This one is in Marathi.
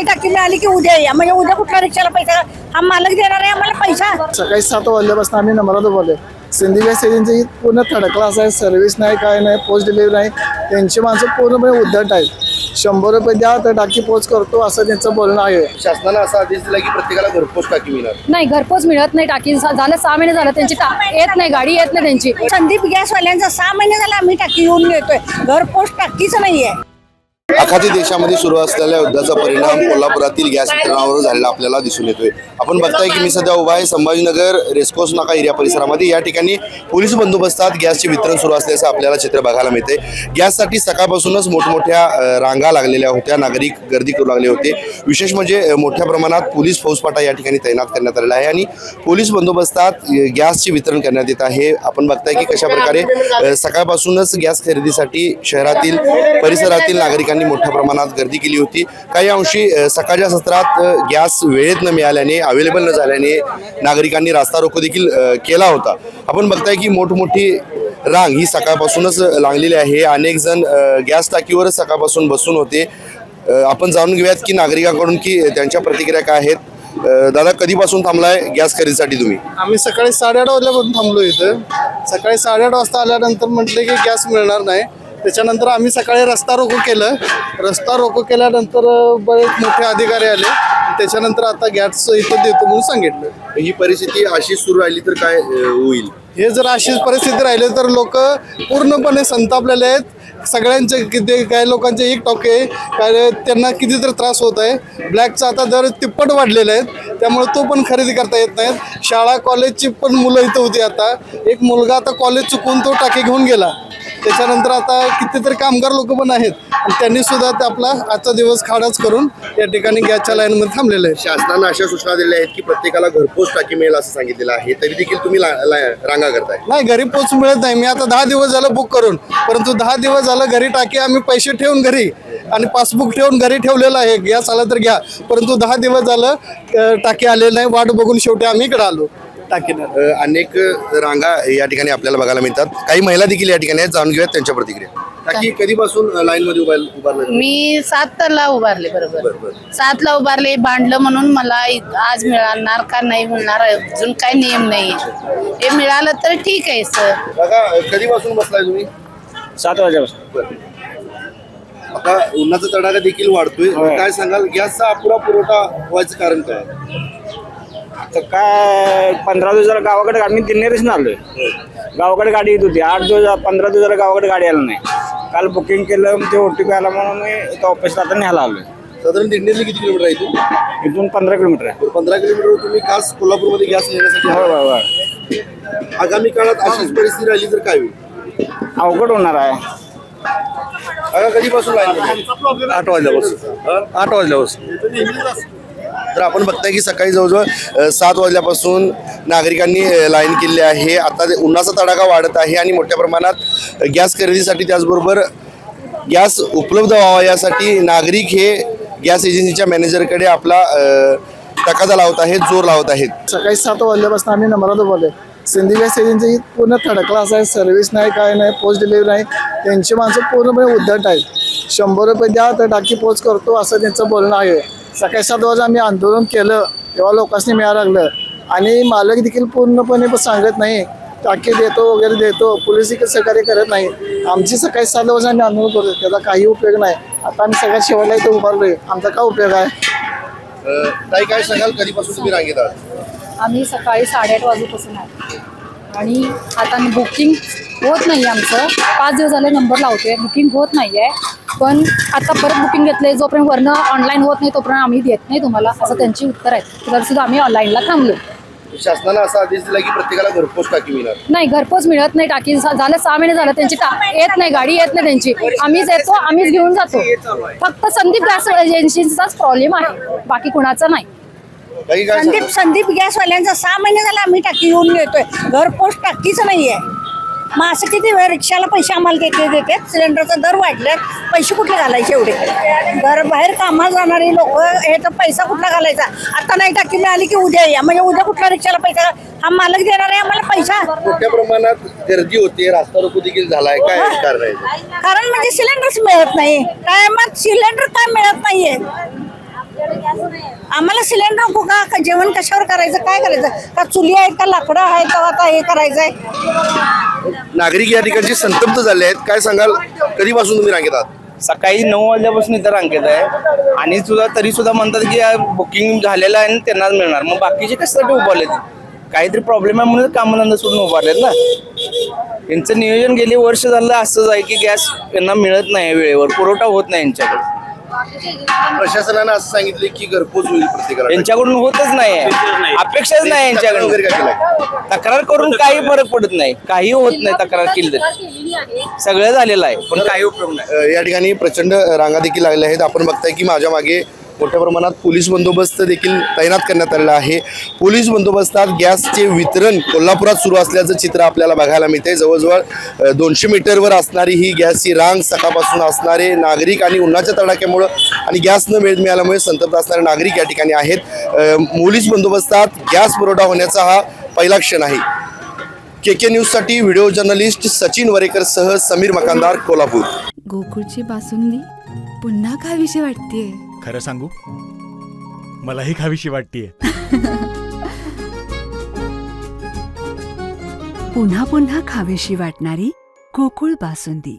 नाही टाकी मिळाली की उद्या या, म्हणजे उद्या कुठल्या रिक्षाला पैसा हा मालक देणार आहे आम्हाला पैसा. सकाळी 7 वाजल्यापासून आम्ही नंबरात बोलले. सिंधी गॅस एजन्सी पूर्ण थर्ड क्लास आहे, सर्व्हिस नाही, काय नाही, पोस्ट डिलिव्हरी नाही. त्यांची माणसं पूर्णपणे उद्धट आहेत. 100 रुपये द्या तर टाकी पोच करतो असं त्यांचं बोलणं आहे. शासनानं असा आदेश दिला की प्रत्येकाला घरपोच टाकी मिळणार. नाही, घरपोच मिळत नाही. टाकी झालं 6 महिने झालं त्यांची येत नाही, गाडी येत नाही त्यांची. संदीप गॅसवाल्यांचा 6 महिने झाला आम्ही टाकी घेऊन येतोय, घरपोच टाकीच नाहीये. अखाती देशामध्ये सुरू असलेल्या युद्धाचा परिणाम कोल्हापुरातील गॅस वितरणावर झालेला आपल्याला दिसून येतोय. आपण बघताय की मी सध्या उभा आहे संभाजीनगर रेस्कोर्स नाका एरिया परिसरामध्ये. या ठिकाणी पोलीस बंदोबस्तात गॅसचे वितरण सुरू असल्याचं आपल्याला चित्र बघायला मिळते. गॅससाठी सकाळपासूनच मोठमोठ्या रांगा लागलेल्या होत्या, नागरिक गर्दी करू लागले होते. विशेष म्हणजे मोठ्या प्रमाणात पोलीस फौजफाटा या ठिकाणी तैनात करण्यात आलेला आहे आणि पोलीस बंदोबस्तात गॅसचे वितरण करण्यात येत आहे. आपण बघताय की कशा प्रकारे सकाळपासूनच गॅस खरेदीसाठी शहरातील परिसरातील नागरिकांनी मोठ्या प्रमाणात गर्दी केली होती. काही अंशी सकाळच्या सत्रात गॅस वेळेत न मिळाल्याने, अवेलेबल न झाल्याने नागरिकांनी रास्ता रोको देखील केला होता. आपण बघताय की मोठमोठी रांग ही सकाळपासूनच लागलेली आहे. अनेक जण गॅस टाकीवरच सकाळपासून बसून होते. आपण जाणून घेऊयात की नागरिकांकडून की त्यांच्या प्रतिक्रिया काय आहेत. दादा, कधीपासून थांबलाय गॅस खरेदीसाठी तुम्ही? आम्ही सकाळी 8:30 वाजल्यापासून थांबलो इथं. सकाळी 8:30 वाजता आल्यानंतर म्हटलं की गॅस मिळणार नाही. त्याच्यानंतर आम्ही सकाळी रस्ता रोको केलं. रस्ता रोको केल्यानंतर बरेच मोठे अधिकारी आले. त्याच्यानंतर आता गॅस इथं देतो म्हणून सांगितलं. ही परिस्थिती अशी सुरू राहिली तर काय होईल? हे जर अशीच परिस्थिती राहिली तर लोक पूर्णपणे संतापलेले आहेत. सगळ्यांचे किती, काही लोकांचे एक टोके, काय त्यांना किती तर त्रास होत आहे. ब्लॅकचा आता दर तिप्पट वाढलेले आहेत, त्यामुळे तो पण खरेदी करता येत नाहीत. शाळा कॉलेजची पण मुलं इथं होती. आता एक मुलगा आता कॉलेज चुकून तो टाकी घेऊन गेला. त्याच्यानंतर आता कितीतरी कामगार लोक पण आहेत, त्यांनी सुद्धा ते आपला आजचा दिवस खाडाच करून या ठिकाणी गॅसच्या लाईनमध्ये थांबलेले आहेत. शासनानं अशा सूचना दिल्या आहेत की प्रत्येकाला घरपोच टाकी मिळेल असं सांगितलेलं आहे, तरी देखील तुम्ही रांगा करताय. नाही, घरी पोच मिळत नाही. मी आता 10 दिवस झालं बुक करून, परंतु 10 दिवस झालं घरी टाकी आम्ही पैसे ठेवून घरी आणि पासबुक ठेवून घरी ठेवलेलं आहे. गॅस आला तर घ्या, परंतु 10 दिवस झालं टाकी आलेलं नाही. वाट बघून शेवटी आम्ही इकडे आलो टाकीनं. अनेक रांगा या ठिकाणी आपल्याला बघायला मिळतात. काही महिला देखील या ठिकाणी आहेत, जाणून घेऊयात त्यांच्या प्रतिक्रिया. टाकी कधीपासून लाईन मध्ये उभारले? मी 7ला उभारले. बरोबर 7ला उभारले. भांडलं म्हणून मला आज मिळणार का नाही मिळणार अजून काही नियम नाही. हे मिळालं तर ठीक आहे सर. बघा, कधीपासून बसलाय तुम्ही? 7 वाजल्यापासून. आता उन्हाचा तडाखा देखील वाढतोय, काय सांगाल? गॅसचा अपुरा पुरवठा व्हायचं कारण काय? तर काय 15 दिवसाला गावाकडे आम्ही दिनेरीच आलोय. गावाकडे गाडी येत होती. 15 दिवसाला गावाकडे गाडी आला नाही. काल बुकिंग केलं, ते OTP आला म्हणून मी इथं ऑफिसला आता न्यायला आलोय. साधारण दिंडीला किती किलोमीटर आहे? इथून 15 किलोमीटर आहे. 15 किलोमीटर तुम्ही खास कोल्हापूरमध्ये गॅस नेण्यासाठी? हो. आगामी काळात अशीच परिस्थिती राहिली तर काय होईल? अवघड होणार आहे. कधीपासून लाईन? 8 वाजल्यापासून. 8 वाजल्यापासून. तर आपण बघताय की सकाळी जवळजवळ 7 वाजल्यापासून नागरिकांनी लाईन केली आहे. आता उन्हाचा तडाखा वाढत आहे आणि मोठ्या प्रमाणात गॅस खरेदीसाठी, त्याचबरोबर गॅस उपलब्ध व्हावा यासाठी नागरिक हे गॅस एजन्सीच्या मॅनेजरकडे आपला तकादा लावत आहेत, जोर लावत आहेत. सकाळी 7 वाजल्यापासून आम्ही नंबरात बोलले. सिंधी गॅस एजन्सी पूर्ण थर्ड क्लास आहे, सर्व्हिस नाही, काय नाही, पोस्ट डिलिव्हरी नाही. त्यांची माणसं पूर्णपणे उद्धट आहेत. 100 रुपये द्या तर टाकी पोच करतो असं त्यांचं बोलणं आहे. सकाळी 7 वाजता आम्ही आंदोलन केलं तेव्हा लोकांनी मिळायला लागलं आणि मालक देखील पूर्णपणे सांगत नाही, टाकी देतो वगैरे देतो. पोलीस देखील सहकार्य करत नाही. आमची सकाळी 7 वाजता आम्ही आंदोलन करतो, त्याचा काही उपयोग नाही. आता आम्ही सगळ्यात शेवटला इथं उभारलोय, आमचा काय उपयोग आहे? ताई, काय सांगाल? कधीपासून तुम्ही रांगेत आहात? आम्ही सकाळी 8:30 वाजल्यापासून आहे आणि आता बुकिंग होत नाही. आमचं 5 दिवस झाले नंबर लावतोय, बुकिंग होत नाही आहे. पण आता परत बुकिंग घेतलंय, जोपर्यंत वरनं ऑनलाईन होत नाही तोपर्यंत आम्ही देत नाही तुम्हाला, असं त्यांची उत्तर आहे. तर सुद्धा आम्ही ऑनलाईनला थांबलो. शासनानं असा आदेश दिला की प्रत्येकाला घरपोच टाकी मिळणार. नाही, घरपोच मिळत नाही. टाकी झालं 6 महिने झालं त्यांची येत नाही, गाडी येत नाही त्यांची. आम्हीच येतो, आम्हीच घेऊन जातो. फक्त संदीप गॅस एजन्सीचाच प्रॉब्लेम आहे, बाकी कुणाचा नाही. संदीप गॅसवाल्यांचा 6 महिने झाला आम्ही टाकी घेऊन येतोय, घरपोच टाकीच नाहीये. मग असं किती वेळ रिक्षाला पैसे आम्हाला देते. सिलेंडरचा दर वाढले, पैसे कुठले घालायचे एवढे? बाहेर कामाला जाणारी लोक हे तर पैसा कुठला घालायचा? आता नाही टाकी मिळाली की उद्या या, म्हणजे उद्या कुठल्या रिक्षाला पैसा हा मालक देणार आहे आम्हाला पैसा. मोठ्या प्रमाणात गर्दी होते, रास्ता रोको देखील झालाय, काय कारण आहे? कारण म्हणजे सिलेंडरच मिळत नाही, टायमात सिलेंडर काय मिळत नाहीये. आम्हाला सिलेंडर नको का? का जेवण कशावर करायचं? काय करायचं? का चुली आहेत का लाकडं आहेत का आता हे करायचंय? नागरिक या ठिकाणचे संतप्त झाले आहेत. काय सांगाल, कधीपासून तुम्ही रांगेत आहात? सकाळी 9 वाजल्यापासून इथं रांगेत आहे आणि तरी सुद्धा म्हणतात की बुकिंग झालेलं आहे आणि त्यांनाच मिळणार. मग बाकीचे कशासाठी उभारलेत? काहीतरी प्रॉब्लेम आहे म्हणून कामधंदा सोडून उभारलेत ना. यांचं नियोजन गेली वर्ष झालं असंच आहे की गॅस यांना मिळत नाही, वेळेवर पुरवठा होत नाही यांच्याकडे. प्रशासनानं असं सांगितले की घरपोच होईल प्रत्येकाला. यांच्याकडून होतच नाही, अपेक्षाच नाही तक्रार वगैरे काय यांच्याकडे. केलाय? तक्रार करून काही फरक पडत नाही, काही होत नाही. तक्रार केली तरी सगळं झालेलं आहे पण काही उपयोग नाही. या ठिकाणी प्रचंड रांगा देखील लागल्या आहेत. आपण बघताय की माझ्या मागे मोठ्या प्रमाणात पोलीस बंदोबस्त देखील तैनात करण्यात आलेला आहे. पोलीस बंदोबस्तात गॅसचे वितरण कोल्हापुरात सुरू असल्याचं चित्र आपल्याला बघायला मिळते. जवळजवळ 200 मीटरवर असणारी ही गॅसची रांग, सकाळपासून असणारे नागरिक आणि उन्हाच्या तडाख्यामुळं आणि गॅस न मिळाल्यामुळे संतप्त असणारे नागरिक या ठिकाणी आहेत. पोलीस बंदोबस्तात गॅस पुरवठा होण्याचा हा पहिला क्षण आहे. KK न्यूजसाठी व्हिडिओ जर्नलिस्ट सचिन वरेकर सह समीर मकानदार, कोल्हापूर. गोकुळची बासुंदी पुन्हा खावीशी वाटतेय. खरं सांगू, मलाही खावीशी वाटतेय. पुन्हा पुन्हा खावीशी वाटणारी गोकुळ बासुंदी.